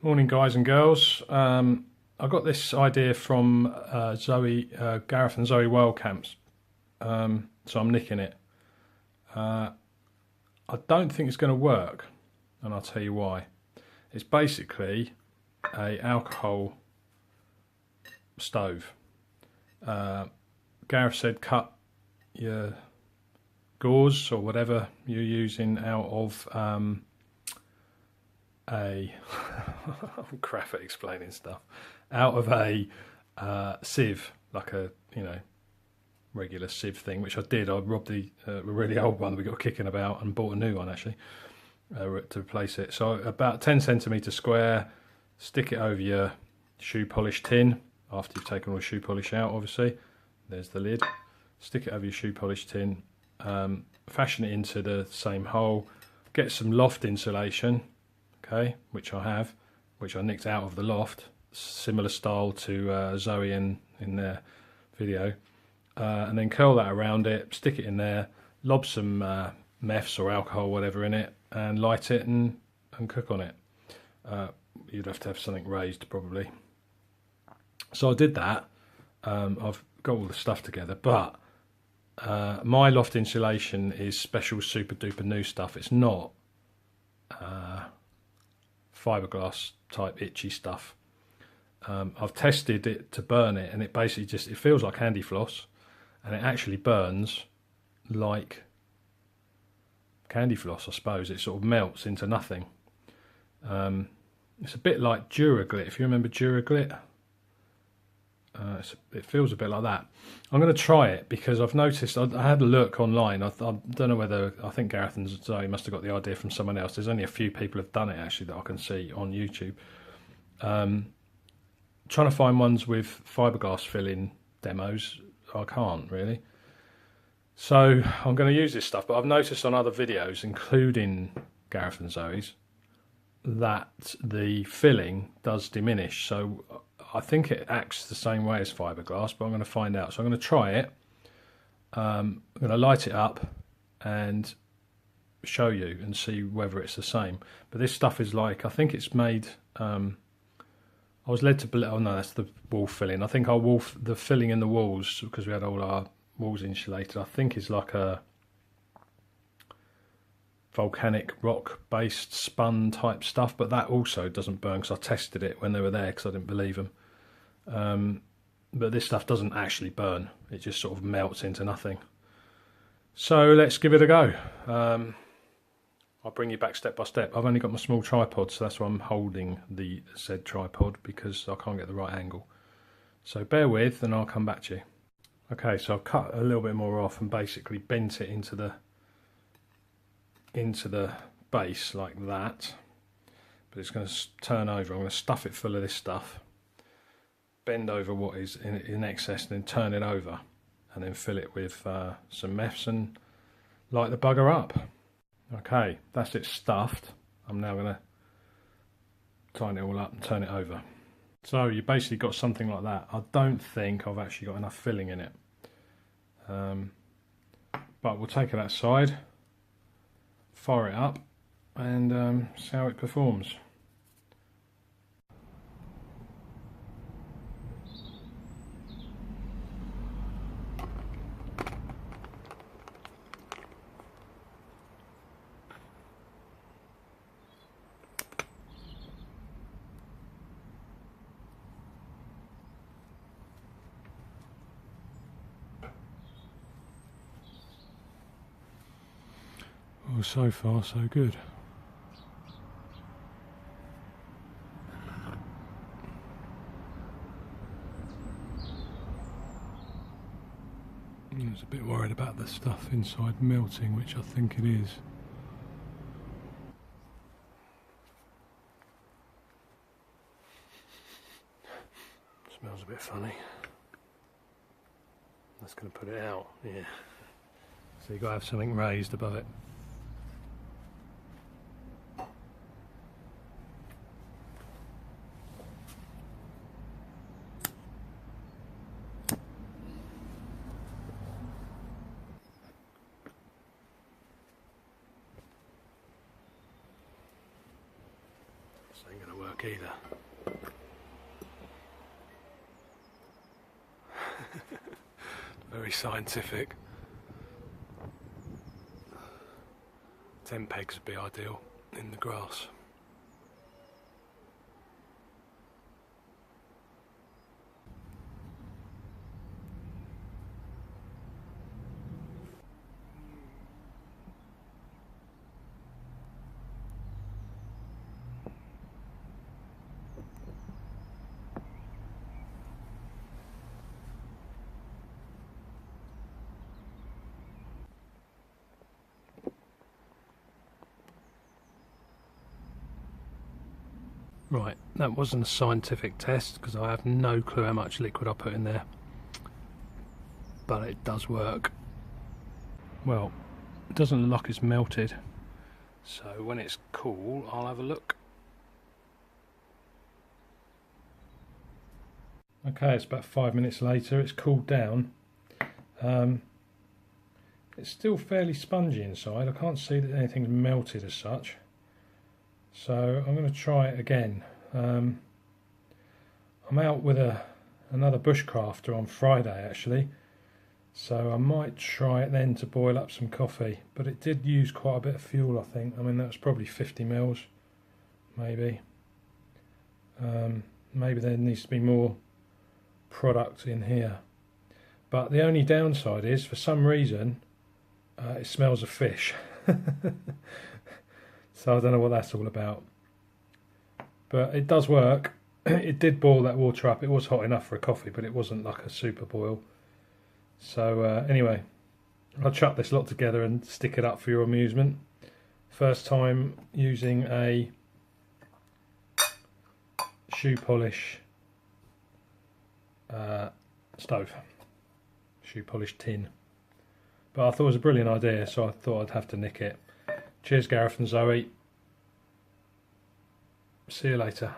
Morning, guys and girls. I got this idea from Gareth and Zoe Wildcamps, so I'm nicking it. I don't think it's going to work, and I'll tell you why. It's basically a alcohol stove. Gareth said cut your gauze or whatever you're using out of I'm crap at explaining stuff. Out of a sieve, like a regular sieve thing, which I did. I robbed a really old one that we got kicking about and bought a new one actually to replace it. So about 10 centimetres square. Stick it over your shoe polish tin after you've taken all the shoe polish out. Obviously, there's the lid. Stick it over your shoe polish tin. Fashion it into the same hole. Get some loft insulation. Okay, which I have, which I nicked out of the loft, similar style to Zoe in their video, and then curl that around it, stick it in there, lob some meths or alcohol, whatever, in it, and light it and cook on it. You'd have to have something raised probably. So I did that. I've got all the stuff together, but my loft insulation is special super duper new stuff. It's not fiberglass type itchy stuff. I've tested it to burn it, and it basically it feels like handy floss, and it actually burns like candy floss, I suppose. It sort of melts into nothing. It's a bit like Duraglit, if you remember Duraglit. It feels a bit like that. I'm going to try it because I've noticed, I had a look online. I don't know whether, I think Gareth and Zoe must have got the idea from someone else. There's only a few people have done it actually that I can see on YouTube. Trying to find ones with fiberglass filling demos, I can't really. So I'm going to use this stuff, but I've noticed on other videos, including Gareth and Zoe's, that the filling does diminish. So I think it acts the same way as fiberglass, but I'm going to find out. So I'm going to try it. I'm going to light it up and show you and see whether it's the same. But this stuff is like, I think it's made, I was led to believe, oh no, that's the wall filling. I think the filling in the walls, because we had all our walls insulated, I think is like a volcanic rock based spun type stuff, but that also doesn't burn because I tested it when they were there because I didn't believe them. But this stuff doesn't actually burn, it just sort of melts into nothing. So let's give it a go. I'll bring you back step by step. I've only got my small tripod, so that's why I'm holding the said tripod, because I can't get the right angle. So bear with and I'll come back to you. Okay, so I've cut a little bit more off and basically bent it into the base like that, but it's going to turn over. I'm going to stuff it full of this stuff, bend over what is in excess, and then turn it over, and then fill it with some meths and light the bugger up. Okay, that's it stuffed. I'm now going to tighten it all up and turn it over. So you basically got something like that. I don't think I've actually got enough filling in it, but we'll take it outside, fire it up, and see how it performs. Well, so far so good. I was a bit worried about the stuff inside melting, which I think it is. Smells a bit funny. That's going to put it out, yeah. So you've got to have something raised above it. This ain't going to work either. Very scientific. 10 pegs would be ideal in the grass. Right, that wasn't a scientific test because I have no clue how much liquid I put in there, but it does work. Well, it doesn't look like it's melted, so when it's cool I'll have a look. Okay, it's about 5 minutes later, it's cooled down. It's still fairly spongy inside, I can't see that anything's melted as such. So I'm going to try it again. I'm out with another bushcrafter on Friday actually, so I might try it then to boil up some coffee, but it did use quite a bit of fuel I think. I mean that was probably 50 mils maybe. Maybe there needs to be more product in here, but the only downside is for some reason it smells of fish. So I don't know what that's all about, but it does work. It did boil that water up. It was hot enough for a coffee, but it wasn't like a super boil. So anyway, I'll chuck this lot together and stick it up for your amusement. First time using a shoe polish stove, shoe polish tin, but I thought it was a brilliant idea, so I thought I'd have to nick it. Cheers Gareth and Zoe. See you later.